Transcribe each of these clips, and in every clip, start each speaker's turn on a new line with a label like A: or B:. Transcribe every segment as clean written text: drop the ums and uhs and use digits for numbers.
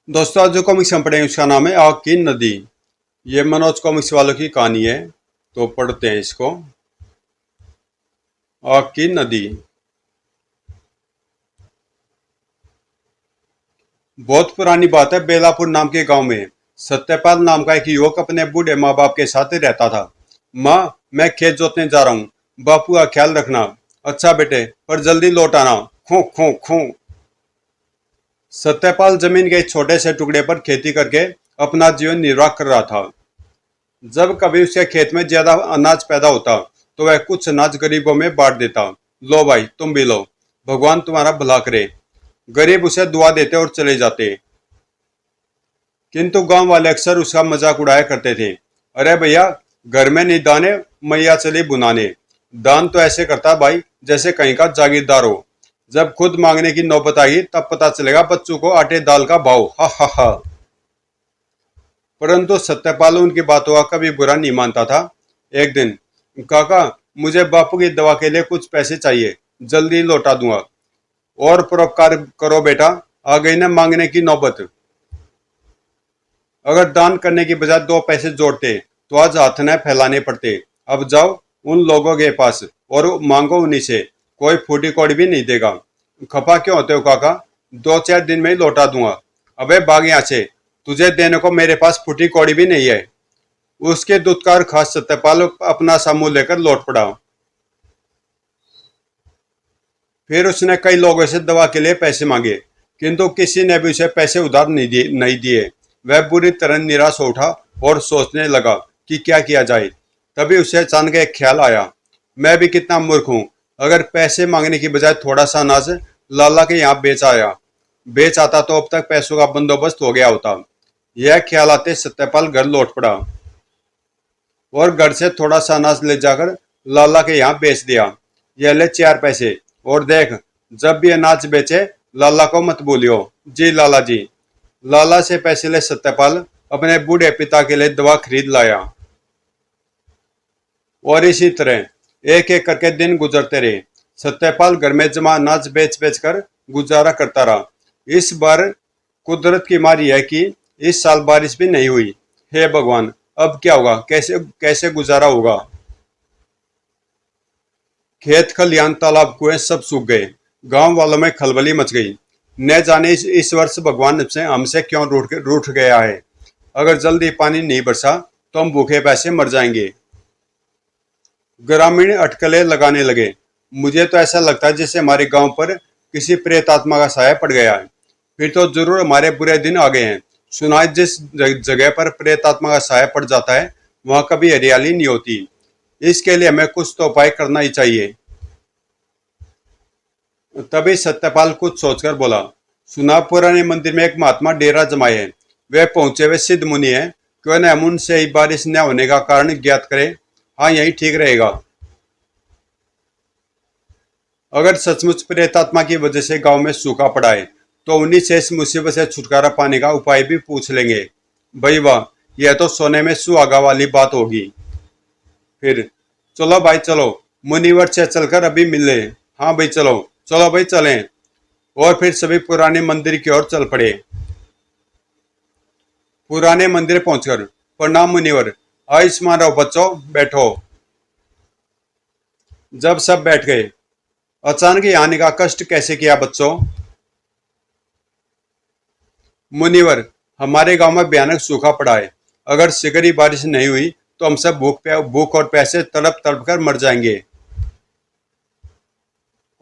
A: दोस्तों, आज जो कॉमिक्स हम पढ़ेंगे उसका नाम है आग की नदी। ये मनोज कॉमिक्स वालों की कहानी है, तो पढ़ते हैं इसको। आग की नदी। बहुत पुरानी बात है। बेलापुर नाम के गांव में सत्यपाल नाम का एक युवक अपने बूढ़े माँ बाप के साथ रहता था। माँ, मैं खेत जोतने जा रहा हूँ, बापू का ख्याल रखना। अच्छा बेटे, पर जल्दी लौट आना। खो खो खो। सत्यपाल जमीन के एक छोटे से टुकड़े पर खेती करके अपना जीवन निर्वाह कर रहा था। जब कभी उसके खेत में ज्यादा अनाज पैदा होता तो वह कुछ अनाज गरीबों में बांट देता। लो भाई, तुम भी लो, भगवान तुम्हारा भला करे। गरीब उसे दुआ देते और चले जाते। किंतु गांव वाले अक्सर उसका मजाक उड़ाया करते थे। अरे भैया, घर में नहीं दाने, मैया चली बुनाने। दान तो ऐसे करता भाई जैसे कहीं का जागीरदार हो। जब खुद मांगने की नौबत आई तब पता चलेगा बच्चों को आटे दाल का भाव। हा हा हा। परंतु सत्यपाल उनकी बातों का कभी बुरा नहीं मानता था। एक दिन, काका, मुझे बापू की दवा के लिए कुछ पैसे चाहिए, जल्दी लौटा दूंगा। और परोपकार करो बेटा, आ गई ना मांगने की नौबत। अगर दान करने की बजाय दो पैसे जोड़ते तो आज हाथ न फैलाने पड़ते। अब जाओ उन लोगों के पास और मांगो उन्हीं से, कोई फूटी कौड़ी भी नहीं देगा। खपा क्यों होते हो काका, 2-4 दिन में ही लौटा दूंगा। अबे भाग यहाँ से, तुझे देने को मेरे पास फूटी कौड़ी भी नहीं है। उसके दुत्कार खास सत्यपाल अपना समूह लेकर लौट पड़ा। फिर उसने कई लोगों से दवा के लिए पैसे मांगे, किंतु किसी ने भी उसे पैसे उधार नहीं दिए। वह बुरी तरह निराश हो उठा और सोचने लगा कि क्या किया जाए। तभी उसे अचानक एक ख्याल आया, मैं भी कितना मूर्ख हूँ। अगर पैसे मांगने की बजाय थोड़ा सा अनाज लाला के यहाँ बेच आता तो अब तक पैसों का बंदोबस्त हो गया होता। यह ख्याल आते सत्यपाल घर लौट पड़ा और घर से थोड़ा सा अनाज ले जाकर लाला के यहाँ बेच दिया। ये ले 4 पैसे, और देख, जब भी अनाज बेचे लाला को मत भूलियो। जी लाला जी। लाला से पैसे ले सत्यपाल अपने बूढ़े पिता के लिए दवा खरीद लाया। और इसी तरह एक एक करके दिन गुजरते रहे। सत्यपाल घर में जमा अनाज बेच बेच कर गुजारा करता रहा। इस बार कुदरत की मारी है कि इस साल बारिश भी नहीं हुई। हे भगवान, अब क्या होगा, कैसे कैसे गुजारा होगा। खेत खलियान तालाब कुएं सब सूख गए। गांव वालों में खलबली मच गई। न जाने इस वर्ष भगवान से हमसे क्यों रूठ गया है। अगर जल्दी पानी नहीं बरसा तो हम भूखे प्यासे मर जाएंगे। ग्रामीण अटकलें लगाने लगे। मुझे तो ऐसा लगता है जैसे हमारे गांव पर किसी प्रेत आत्मा का साया पड़ गया है। फिर तो जरूर हमारे बुरे दिन आ गए हैं। सुना है जिस जगह पर प्रेत आत्मा का साया पड़ जाता है वहां कभी हरियाली नहीं होती। इसके लिए हमें कुछ तो उपाय करना ही चाहिए। तभी सत्यपाल कुछ सोचकर बोला, सुना पुराने मंदिर में एक महात्मा डेरा जमाए हैं। वे पहुंचे हुए सिद्ध मुनि हैं। क्यों न हम उनसे ही बारिश न होने का कारण ज्ञात करें। हाँ, यही ठीक रहेगा। अगर सचमुच प्रेतात्मा की वजह से गांव में सूखा पड़ा है तो उन्हीं से इस मुसीबत से छुटकारा पाने का उपाय भी पूछ लेंगे। भाई वाह, यह तो सोने में सुहागा वाली बात होगी। फिर चलो भाई चलो, मुनिवर से चलकर अभी मिल ले। हाँ भाई चलो, चलो भाई चलें। और फिर सभी पुराने मंदिर की ओर चल पड़े। पुराने मंदिर पहुंचकर, प्रणाम मुनिवर। आयुष्मान रहो बच्चों, बैठो। जब सब बैठ गए, अचानक ही आने का कष्ट कैसे किया बच्चों। मुनिवर, हमारे गांव में भयानक सूखा पड़ा है। अगर शीघ्र ही बारिश नहीं हुई तो हम सब भूख और प्यासे तड़प तड़प कर मर जाएंगे।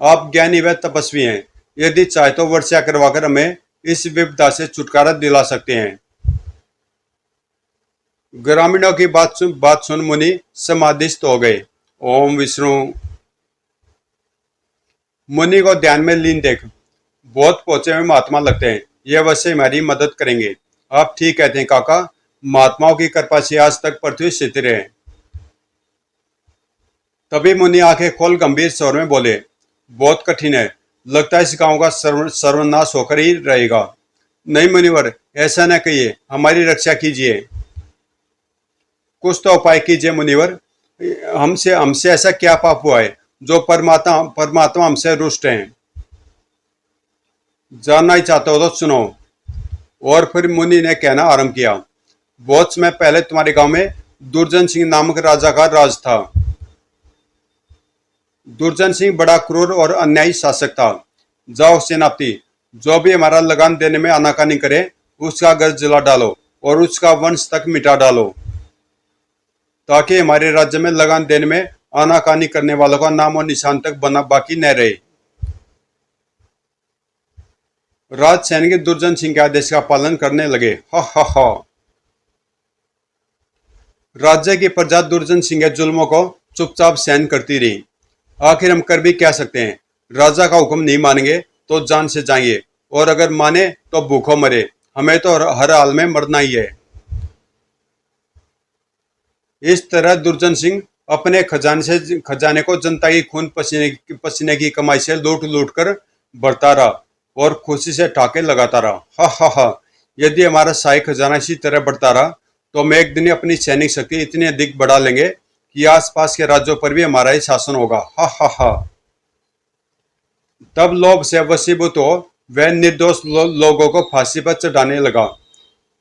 A: आप ज्ञानी व तपस्वी हैं, यदि चाहे तो वर्षा करवाकर हमें इस विपदा से छुटकारा दिला सकते हैं। ग्रामीणों की बात सुन मुनि समाधिस्थ हो गए। ओम विष्णु। मुनि को ध्यान में लीन देख बहुत पहुंचे हुए महात्मा लगते हैं। ये अवश्य हमारी मदद करेंगे। आप ठीक कहते हैं काका, महात्माओं की कृपा से आज तक पृथ्वी स्थिर है। तभी मुनि आंखें खोल गंभीर स्वर में बोले, बहुत कठिन है। लगता है इस गांव का सर्वनाश होकर ही रहेगा। नहीं मुनिवर, ऐसा न कहिए, हमारी रक्षा कीजिए। कुछ तो उपाय कीजिए मुनिवर। हमसे हमसे ऐसा क्या पाप हुआ है जो परमात्मा परमात्मा हमसे रुष्ट हैं। जानना ही चाहते हो तो सुनो। और फिर मुनि ने कहना आरंभ किया, बहुत समय पहले तुम्हारे गांव में दुर्जन सिंह नामक राजा का राज था। दुर्जन सिंह बड़ा क्रूर और अन्यायी शासक था। जाओ सेनापति, जो भी हमारा लगान देने में आनाकानी करे उसका घर जला डालो और उसका वंश तक मिटा डालो, ताकि हमारे राज्य में लगान देने में आनाकानी करने वालों का नाम और निशान तक बना बाकी न रहे। राज सैनिक दुर्जन सिंह के आदेश का पालन करने लगे। हा हा हा। राज्य की प्रजा दुर्जन सिंह के जुल्मों को चुपचाप सहन करती रही। आखिर हम कर भी क्या सकते हैं। राजा का हुक्म नहीं मानेंगे तो जान से जाएंगे, और अगर माने तो भूखों मरे। हमें तो हर हाल में मरना ही है। इस तरह दुर्जन सिंह अपने खजाने को जनता की खून पसीने की कमाई से लूट लूट कर भरता रहा और खुशी से ठाके लगाता रहा। हा हा हा। यदि हमारा शाही खजाना इसी तरह बढ़ता रहा तो हम एक दिन अपनी सैनिक शक्ति इतनी अधिक बढ़ा लेंगे कि आसपास के राज्यों पर भी हमारा ही शासन होगा। हा हा हा। तब लोभ से वशीभूत हो वह निर्दोष लोगों को फांसी पर चढ़ाने लगा।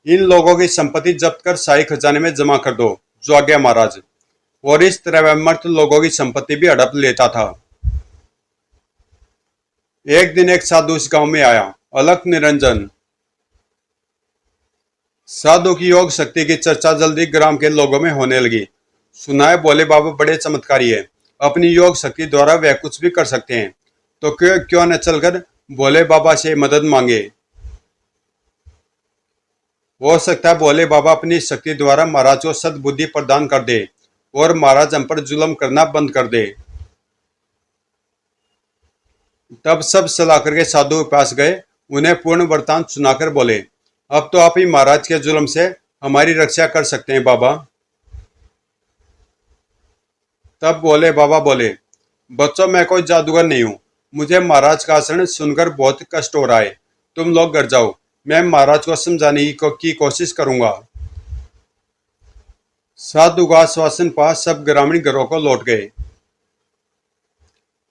A: इन लोगों की संपत्ति जब्त कर शाही खजाने में जमा कर दो, जो आज्ञा महाराज। और इस तरह वह मर्द लोगों की संपत्ति भी हड़प लेता था। एक दिन एक साधु इस गांव में आया, अलख निरंजन। साधु की योग शक्ति की चर्चा जल्दी ग्राम के लोगों में होने लगी। सुना है भोले बाबा बड़े चमत्कारी है, अपनी योग शक्ति द्वारा वह कुछ भी कर सकते हैं, तो क्यों न चलकर भोले बाबा से मदद मांगे। हो सकता है भोले बाबा अपनी शक्ति द्वारा महाराज को सद्बुद्धि प्रदान कर दे और महाराज हम पर जुल्म करना बंद कर दे। तब सब सलाह करके साधु के पास गए, उन्हें पूर्ण वृतांत सुनाकर बोले, अब तो आप ही महाराज के जुल्म से हमारी रक्षा कर सकते हैं बाबा। तब भोले बाबा बोले, बच्चों मैं कोई जादूगर नहीं हूं, मुझे महाराज का आचरण सुनकर बहुत कष्ट हो रहा है। तुम लोग घर जाओ, मैं महाराज को समझाने की कोशिश करूंगा। साधु का आश्वासन पा सब ग्रामीण घरों को लौट गए।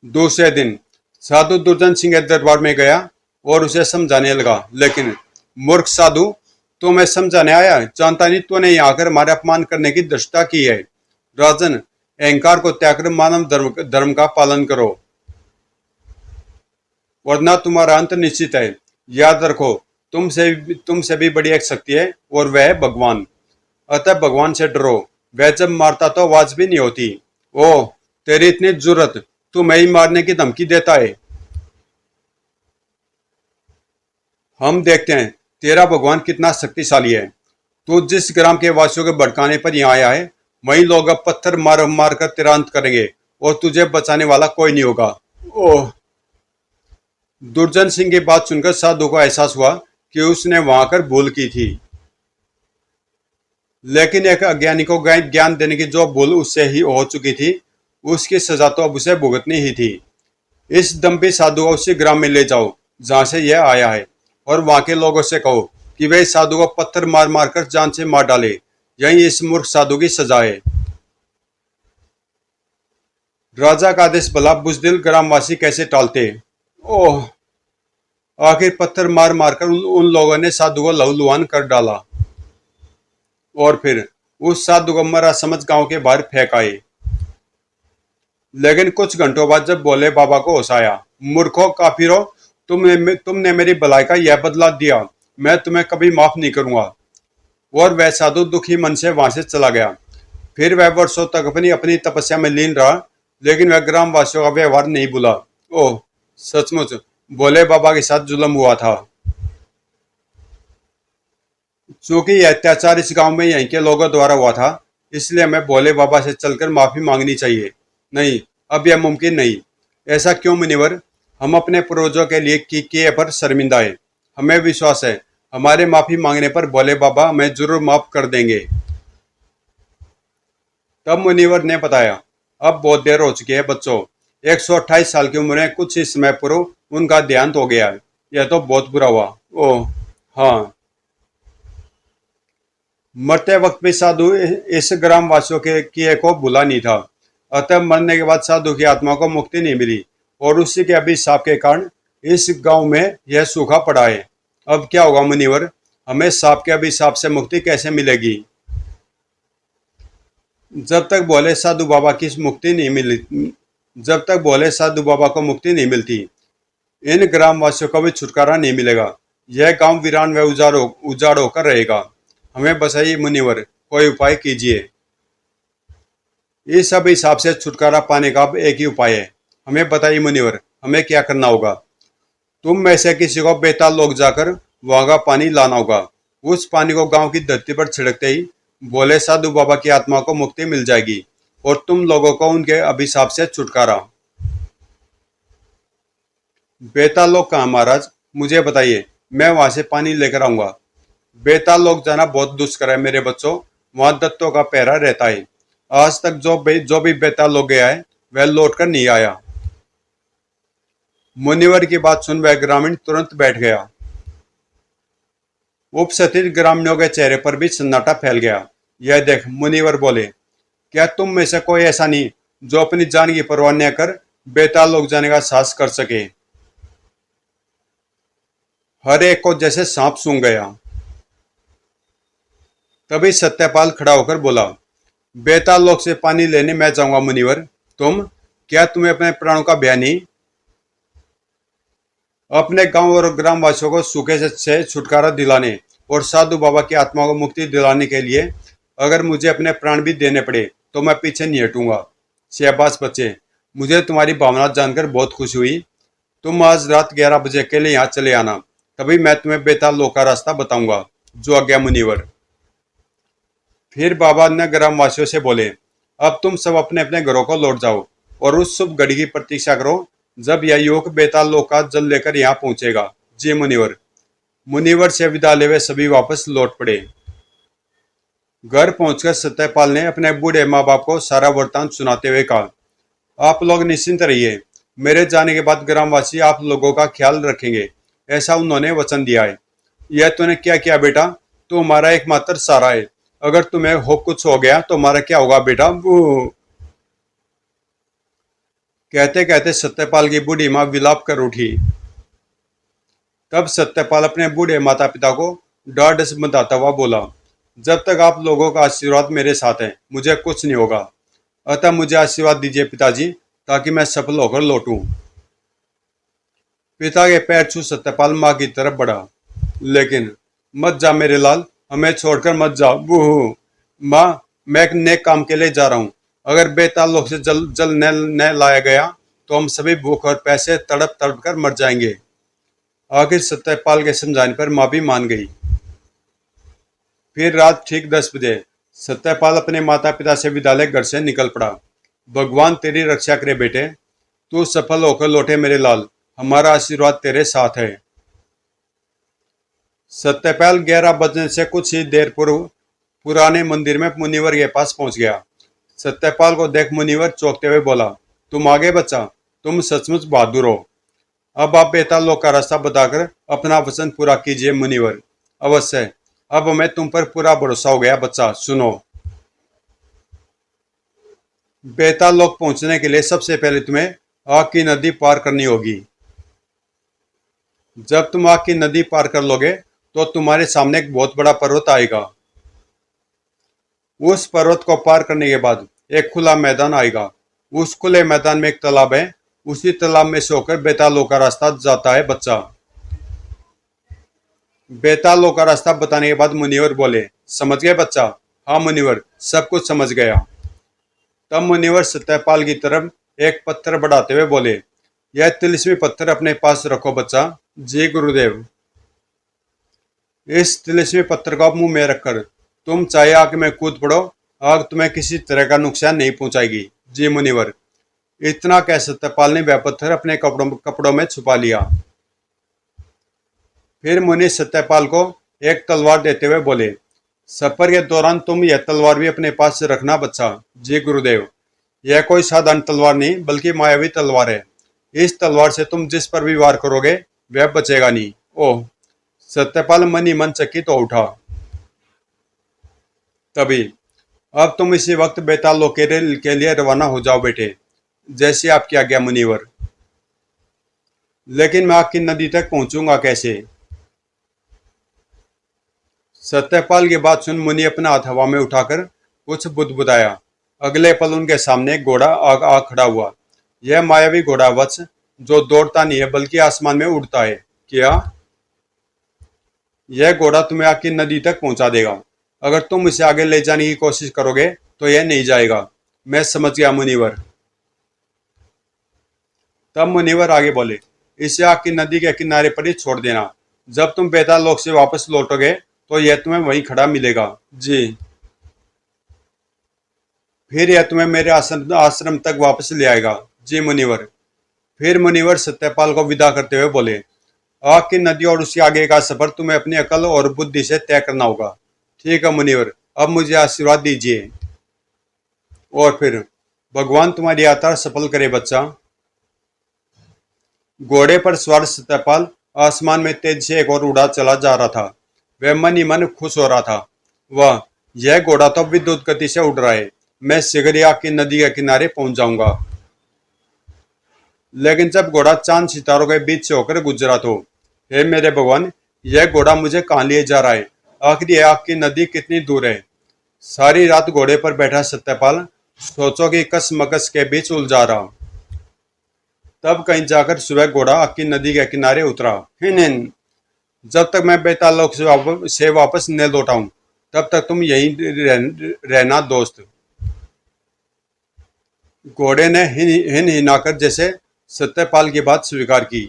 A: दूसरे दिन साधु दुर्जन सिंह के दरबार में गया और उसे समझाने लगा, लेकिन मूर्ख साधु, तो मैं समझाने आया, जानता नहीं तूने यहाँ आकर हमारे अपमान करने की दृष्टता की है। राजन, अहंकार को त्याग कर मानव धर्म का पालन करो, वरना तुम्हारा अंत निश्चित है। याद रखो, तुमसे भी बड़ी एक शक्ति है और वह है भगवान। अतः भगवान से डरो। वह जब मारता तो आवाज भी नहीं होती। ओह, तेरी इतनी जुर्रत, तू मैं ही मारने की धमकी देता है। हम देखते हैं तेरा भगवान कितना शक्तिशाली है। तू जिस ग्राम के वासियों के भड़काने पर यहाँ आया है, वही लोग अब पत्थर मार मार कर तेरा अंत करेंगे और तुझे बचाने वाला कोई नहीं होगा। ओह। दुर्जन सिंह की बात सुनकर साधु को एहसास हुआ कि उसने वहां कर भूल की थी, लेकिन एक अज्ञानी को ज्ञान देने की जो भूल उससे ही हो चुकी थी, उसकी सजा तो अब उसे भुगतनी ही थी। इस दम्भी साधु को उसी ग्राम में ले जाओ जहां से यह आया है, और वहां के लोगों से कहो कि वे इस साधु को पत्थर मार मार कर जान से मार डाले। यही इस मूर्ख साधु की सजा है। राजा का आदेश भला बुजदिल ग्रामवासी कैसे टालते। ओह। आखिर पत्थर मार मार कर उन लोगों ने साधु को लहूलुहान कर डाला और फिर उस साधु को मरा समझ गांव के बाहर फेंक आए। लेकिन कुछ घंटों बाद जब भोले बाबा को होश आया, मूर्खों काफिरों, तुमने मेरी भलाई का यह बदला दिया, मैं तुम्हें कभी माफ नहीं करूंगा। और वह साधु दुखी मन से वहां से चला गया। फिर वह वर्षों तक अपनी तपस्या में लीन रहा, लेकिन वह ग्रामवासियों का व्यवहार नहीं भूला। ओह, सचमुच भोले बाबा के साथ जुल्म हुआ था। चूंकि यह अत्याचार इस गांव में यहीं के लोगों द्वारा हुआ था, इसलिए हमें भोले बाबा से चलकर माफी मांगनी चाहिए। नहीं, अब यह मुमकिन नहीं। ऐसा क्यों मुनिवर? हम अपने पूर्वजों के लिए किए पर शर्मिंदा है। हमें विश्वास है हमारे माफी मांगने पर भोले बाबा हमें जरूर माफ कर देंगे। तब मुनिवर ने बताया, अब बहुत देर हो चुकी है बच्चों। 128 साल की उम्र में कुछ ही समय पूर्व उनका देहांत हो गया है। यह तो बहुत बुरा हुआ। ओह हाँ। मरते वक्त भी साधु इस ग्रामवासियों के किए को भूला नहीं था। अतः मरने के बाद साधु की आत्मा को मुक्ति नहीं मिली और उसी के अभिशाप के कारण इस गांव में यह सूखा पड़ा है। अब क्या होगा मुनिवर? हमें सांप के अभिशाप से मुक्ति कैसे मिलेगी? जब तक भोले साधु बाबा की मुक्ति नहीं मिली जब तक भोले साधु बाबा को मुक्ति नहीं मिलती, इन ग्रामवासियों को भी छुटकारा नहीं मिलेगा। यह गांव वीरान व उजाड़ होकर रहेगा। हमें बसाइए मुनिवर, कोई उपाय कीजिए। इस सब हिसाब से छुटकारा पाने का अब एक ही उपाय है। हमें बताइए मुनिवर, हमें क्या करना होगा? तुम में से किसी को बेताल लोग जाकर वहां का पानी लाना होगा। उस पानी को गांव की धरती पर छिड़कते ही भोले साधु बाबा की आत्मा को मुक्ति मिल जाएगी और तुम लोगों को उनके अभिशाप से छुटकारा। बेताल लोग कहाँ महाराज? मुझे बताइए, मैं वहां से पानी लेकर आऊंगा। बेताल लोग जाना बहुत दुष्कर है मेरे बच्चों, वहां दत्तों का पहरा रहता है। आज तक जो भी बेताल लोग गया है वह लौट कर नहीं आया। मुनिवर की बात सुन वह ग्रामीण तुरंत बैठ गया। उपस्थित ग्रामीणों के चेहरे पर भी सन्नाटा फैल गया। यह देख, मुनिवर बोले, क्या तुम में से कोई ऐसा नहीं जो अपनी जान की परवाह न कर बेताल लोग जाने का साहस कर सके? हर एक को जैसे सांप सूंघ गया। तभी सत्यपाल खड़ा होकर बोला, बेताल लोग से पानी लेने मैं जाऊंगा मुनिवर। क्या तुम्हें अपने प्राणों का भय नहीं? अपने गांव और ग्रामवासियों को सूखे से छुटकारा दिलाने और साधु बाबा की आत्मा को मुक्ति दिलाने के लिए अगर मुझे अपने प्राण भी देने पड़े तो मैं पीछे नहीं हटूंगा। शाबाश बच्चे, मुझे तुम्हारी भावना जानकर बहुत खुशी हुई। तुम आज रात 11 बजे के लिए यहाँ चले आना, तभी मैं तुम्हें बेताल लोक का रास्ता बताऊंगा। जो आज्ञा मुनिवर। फिर बाबा ने ग्रामवासियों से बोले, अब तुम सब अपने अपने घरों को लौट जाओ और उस शुभ घड़ी की प्रतीक्षा करो जब यह युवक बेताल लोक का जल लेकर यहाँ पहुंचेगा। जी मुनिवर। मुनिवर से विदा लेवे सभी वापस लौट पड़े। घर पहुंचकर सत्यपाल ने अपने बूढ़े माँ बाप को सारा वृतांत सुनाते हुए कहा, आप लोग निश्चिंत रहिए, मेरे जाने के बाद ग्रामवासी आप लोगों का ख्याल रखेंगे, ऐसा उन्होंने वचन दिया है। यह तूने क्या किया बेटा? तू हमारा एकमात्र सहारा है। अगर तुम्हें कुछ हो गया तो हमारा क्या होगा बेटा? वो कहते कहते सत्यपाल की बूढ़ी माँ विलाप कर उठी। तब सत्यपाल अपने बूढ़े माता पिता को ढाढ़स बंधाता हुआ बोला, जब तक आप लोगों का आशीर्वाद मेरे साथ है मुझे कुछ नहीं होगा। अतः मुझे आशीर्वाद दीजिए पिताजी, ताकि मैं सफल होकर लौटूं। पिता के पैर छू सत्यपाल माँ की तरफ बढ़ा, लेकिन मत जा मेरे लाल, हमें छोड़कर मत जाओ। बूहू माँ, मैं एक नेक काम के लिए जा रहा हूँ। अगर बेताल लोग से जल न लाया गया तो हम सभी भूख और पैसे तड़प तड़प कर मर जाएंगे। आखिर सत्यपाल के समझाने पर माँ भी मान गई। फिर रात ठीक 10 बजे सत्यपाल अपने माता पिता से विद्यालय घर से निकल पड़ा। भगवान तेरी रक्षा करे बेटे, तू सफल होकर लौटे मेरे लाल, हमारा आशीर्वाद तेरे साथ है। सत्यपाल 11 बजने से कुछ ही देर पूर्व पुराने मंदिर में मुनिवर के पास पहुंच गया। सत्यपाल को देख मुनिवर चौंकते हुए बोला, तुम आगे बच्चा, तुम सचमुच बहादुर हो। अब आप बेताल लोक का रास्ता बताकर अपना वचन पूरा कीजिए मुनिवर। अवश्य, अब हमें तुम पर पूरा भरोसा हो गया बच्चा। सुनो, बेताल लोक पहुंचने के लिए सबसे पहले तुम्हें आग की नदी पार करनी होगी। जब तुम आग की नदी पार कर लोगे तो तुम्हारे सामने एक बहुत बड़ा पर्वत आएगा। उस पर्वत को पार करने के बाद एक खुला मैदान आएगा। उस खुले मैदान में एक तालाब है। उसी तालाब में से होकर बेताल लोक का रास्ता जाता है बच्चा। बेताल लोक का रास्ता बताने के बाद मुनिवर बोले, समझ गए बच्चा? हाँ मुनिवर, सब कुछ समझ गया। तब मुनिवर सत्यपाल की तरफ एक पत्थर बढ़ाते हुए बोले, यह तिलिस्मी पत्थर अपने पास रखो बच्चा। जी गुरुदेव। इस तिलिस्मी पत्थर को मुंह में रखकर तुम चाहे आग में कूद पड़ो, आग तुम्हें किसी तरह का नुकसान नहीं पहुंचाएगी। जी मुनिवर। इतना कह सत्यपाल ने वह पत्थर अपने कपड़ों में छुपा लिया। फिर मुनि सत्यपाल को एक तलवार देते हुए बोले, सफर के दौरान तुम यह तलवार भी अपने पास रखना बच्चा। जी गुरुदेव। यह कोई साधारण तलवार नहीं बल्कि मायावी तलवार है। इस तलवार से तुम जिस पर भी वार करोगे वह बचेगा नहीं। ओह! सत्यपाल मन ही मन चकित हो उठा। तभी, अब तुम इसी वक्त बेताल लोक के लिए रवाना हो जाओ बेटे, जैसी आपकी आज्ञा मुनिवर। लेकिन मैं आग की नदी तक पहुंचूंगा कैसे? सत्यपाल की बात सुन मुनि अपना हाथ हवा में उठाकर कुछ बुदबुदाया। अगले पल उनके सामने एक घोड़ा आ खड़ा हुआ। यह मायावी घोड़ा वत्स, जो दौड़ता नहीं है बल्कि आसमान में उड़ता है। क्या? यह घोड़ा तुम्हें आग की नदी तक पहुंचा देगा। अगर तुम इसे आगे ले जाने की कोशिश करोगे तो यह नहीं जाएगा। मैं समझ गया मुनिवर। तब मुनिवर आगे बोले, इसे आग की नदी के किनारे पर ही छोड़ देना। जब तुम बेताल लोक से वापस लौटोगे तो यह तुम्हें वहीं खड़ा मिलेगा। जी। फिर यह तुम्हें मेरे आश्रम तक वापस ले आएगा। जी मुनिवर। फिर मुनिवर सत्यपाल को विदा करते हुए बोले, आग की नदी और उसके आगे का सफर तुम्हें अपनी अकल और बुद्धि से तय करना होगा। ठीक है मुनिवर, अब मुझे आशीर्वाद दीजिए। और फिर, भगवान तुम्हारी यात्रा सफल करे बच्चा। घोड़े पर सवार सत्यपाल आसमान में तेज से एक और उड़ा चला जा रहा था। वह मन ही मन खुश हो रहा था। वह, यह घोड़ा तो विद्युत गति से उड़ रहा है। मैं शीघ्र ही आग की नदी के किनारे पहुंच जाऊंगा। लेकिन जब घोड़ा चांद सितारों के बीच से होकर गुजरा तो, हे मेरे भगवान, यह घोड़ा मुझे कहाँ लिए जा रहा है? आखिर यह आग की नदी कितनी दूर है? सारी रात घोड़े पर बैठा सत्यपाल सोचों की कसमकस के बीच उलझा रहा। तब कहीं जाकर सुबह घोड़ा आग की नदी के किनारे उतरा। हिन हिन, जब तक मैं बेताल लोक से वापस न लौटाऊं तब तक तुम यहीं रहना दोस्त। घोड़े ने हिन हिनाकर जैसे सत्यपाल की बात स्वीकार की।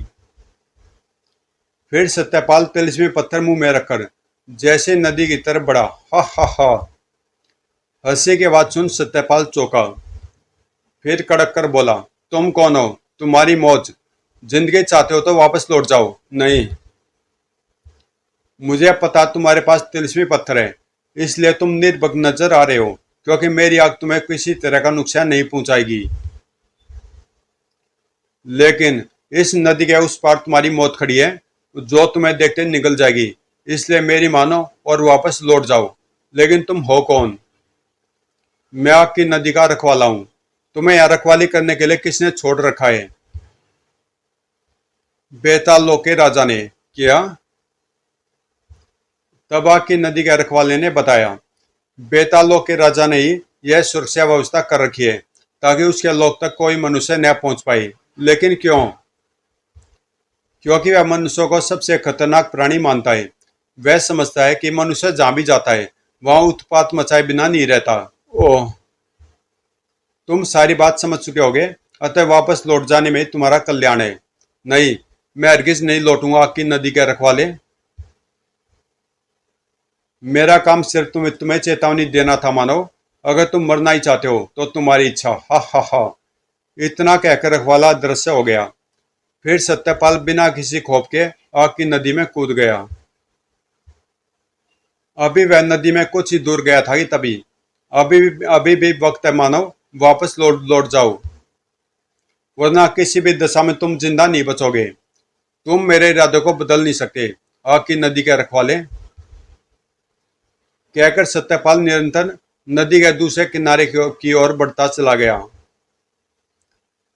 A: फिर सत्यपाल तिलिस्मी पत्थर मुंह में रखकर जैसे नदी की तरफ बढ़ा। हा हा हा। हंसी के बाद सुन सत्यपाल चौंका। फिर कड़क कर बोला, तुम कौन हो? तुम्हारी मौज। जिंदगी चाहते हो तो वापस लौट जाओ। नहीं, मुझे पता तुम्हारे पास तिलिस्मी पत्थर है, इसलिए तुम निर्भय नजर आ रहे हो, क्योंकि मेरी आग तुम्हें किसी तरह का नुकसान नहीं पहुंचाएगी। लेकिन इस नदी के उस पार तुम्हारी मौत खड़ी है, जो तुम्हें देखते निकल जाएगी। इसलिए मेरी मानो और वापस लौट जाओ। लेकिन तुम हो कौन? मैं आग की नदी का रखवाला हूं। तुम्हें यहाँ रखवाली करने के लिए किसने छोड़ रखा है? बेताल लोक के राजा ने। क्या? तब आग की नदी के रखवाले ने बताया, बेताल लोक के राजा ने ही यह सुरक्षा व्यवस्था कर रखी है ताकि उसके लोक तक कोई मनुष्य न पहुंच पाए। लेकिन क्यों? क्योंकि वह मनुष्यों को सबसे खतरनाक प्राणी मानता है। वह समझता है कि मनुष्य जहां भी जाता है वहां उत्पात मचाए बिना नहीं रहता। ओह, तुम सारी बात समझ चुके होगे, अतः वापस लौट जाने में तुम्हारा कल्याण है। नहीं, मैं हरगिज नहीं लौटूंगा आग की नदी के रखवाले। मेरा काम सिर्फ तुम्हें चेतावनी देना था मानव। अगर तुम मरना ही चाहते हो तो तुम्हारी इच्छा। हा हा हा। इतना कहकर रखवाला दृश्य हो गया। फिर सत्यपाल बिना किसी खौफ के आग की नदी में कूद गया। अभी वह नदी में कुछ ही दूर गया था कि तभी, अभी अभी भी वक्त है मानव, वापस लौट लौट जाओ, वरना किसी भी दशा में तुम जिंदा नहीं बचोगे। तुम मेरे इरादे को बदल नहीं सकते, आग की नदी के रखवाले। कहकर सत्यपाल निरंतर नदी के दूसरे किनारे की ओर बढ़ता चला गया।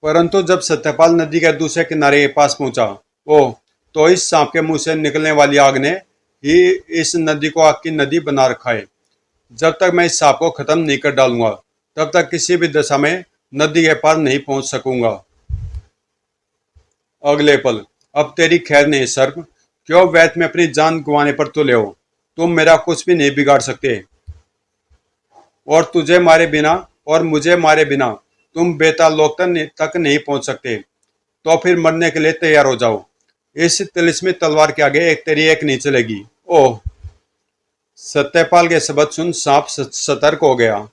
A: परंतु जब सत्यपाल नदी के दूसरे किनारे के पास पहुंचा, ओह, तो इस सांप के मुंह से निकलने वाली आग ने ही इस नदी को आग की नदी बना रखा है। जब तक मैं इस सांप को खत्म नहीं कर डालूंगा तब तक किसी भी दशा में नदी के पार नहीं पहुंच सकूंगा। अगले पल, अब तेरी खैर नहीं सर्प। क्यों वैत में अपनी जान गंवाने पर तुले हो? तुम मेरा कुछ भी नहीं बिगाड़ सकते, और तुझे मारे बिना और मुझे मारे बिना तुम बेताल लोक तक नहीं पहुंच सकते। तो फिर मरने के लिए तैयार हो जाओ। इस तिलिस्मी तलवार के आगे एक तेरी एक नहीं चलेगी। ओह! सत्यपाल के शब्द सुन सांप सतर्क हो गया,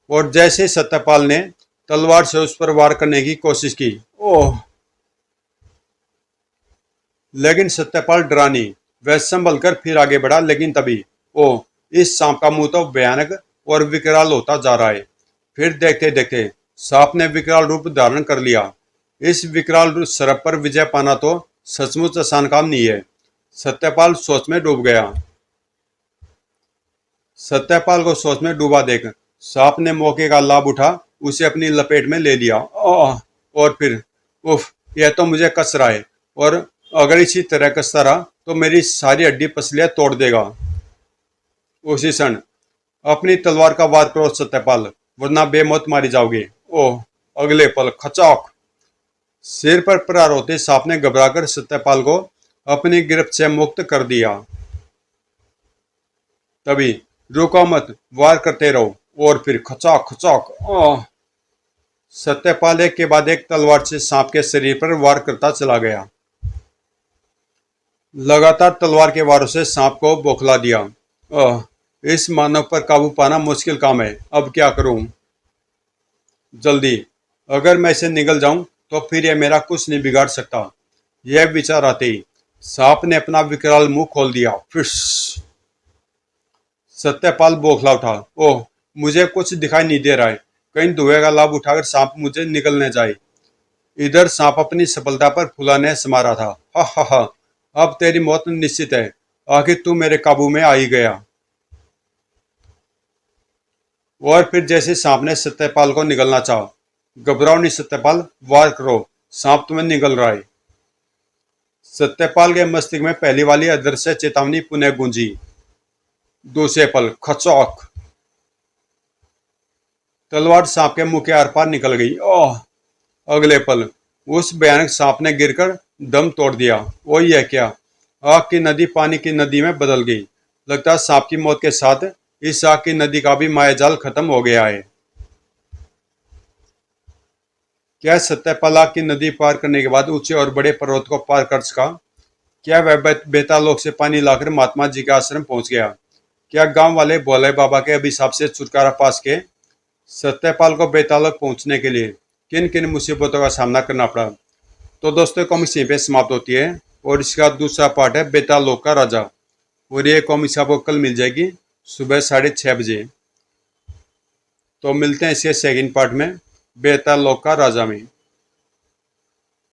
A: और जैसे सत्यपाल ने तलवार से उस पर वार करने की कोशिश की, ओह! लेकिन सत्यपाल डरा नहीं। वह संभल कर फिर आगे बढ़ा, लेकिन तभी, ओह! इस सांप का मुंह तो भयानक और विकराल होता जा रहा है। फिर देखते देखते सांप ने विकराल रूप धारण कर लिया। इस विकराल सर्प पर विजय पाना तो सचमुच आसान काम नहीं है। सत्यपाल सोच में डूब गया। सत्यपाल को सोच में डूबा देख सांप ने मौके का लाभ उठा उसे अपनी लपेट में ले लिया। और फिर, उफ, यह तो मुझे कस रहा है, और अगर इसी तरह कसता रहा तो मेरी सारी हड्डी पसलियां तोड़ देगा। उसी क्षण अपनी तलवार का वार करो सत्यपाल, वरना बेमौत मारी जाओगे। ओह! अगले पल खचाक! सिर पर प्रहार होते सांप ने घबराकर सत्यपाल को अपनी गिरफ्त से मुक्त कर दिया। तभी रुको मत, वार करते रहो। और फिर खचाक खचाक। सत्यपाल एक के बाद एक तलवार से सांप के शरीर पर वार करता चला गया। लगातार तलवार के वारों से सांप को बौखला दिया। इस मानव पर काबू पाना मुश्किल काम है, अब क्या करूं? जल्दी, अगर मैं इसे निगल जाऊं तो फिर यह मेरा कुछ नहीं बिगाड़ सकता। यह विचार आते ही सांप ने अपना विकराल मुंह खोल दिया। फिश! सत्यपाल बौखला उठा। ओह, मुझे कुछ दिखाई नहीं दे रहा है, कहीं धुएं का लाभ उठाकर सांप मुझे निगल न जाए। इधर सांप अपनी सफलता पर फुलाने समा रहा था। हा हा हा, अब तेरी मौत निश्चित है, आखिर तू मेरे काबू में आ ही गया। और फिर जैसे सांप ने सत्यपाल को निगलना चाहा। घबराओ नहीं सत्यपाल, वार करो, सांप तुम्हें निगल रहा है। सत्यपाल के मस्तिष्क में पहली वाली अदृश्य चेतावनी पुनः गूंजी। दूसरे पल खचौक! तलवार सांप के मुंह के आर पार निकल गई। ओह! अगले पल उस भयानक सांप ने गिरकर दम तोड़ दिया। वो यह क्या? आग की नदी पानी की नदी में बदल गई। लगता है सांप की मौत के साथ इस आग की नदी का भी मायाजाल खत्म हो गया है। क्या सत्यपाल आग की नदी पार करने के बाद ऊंचे और बड़े पर्वत को पार कर सका? क्या वह बेतालोक से पानी लाकर महात्मा जी के आश्रम पहुंच गया? क्या गांव वाले भोले बाबा के अभिशाप से छुटकारा पा सके? सत्यपाल को बेतालोक पहुंचने के लिए किन किन मुसीबतों का सामना करना पड़ा? तो दोस्तों, कॉमिक्स यहीं पे समाप्त होती है और इसका दूसरा पार्ट है बेतालोक का राजा। और ये कॉमिक्स आपको कल मिल जाएगी सुबह 6:30 बजे। तो मिलते हैं इसके सेकंड पार्ट में, बेतालोक का राजा में।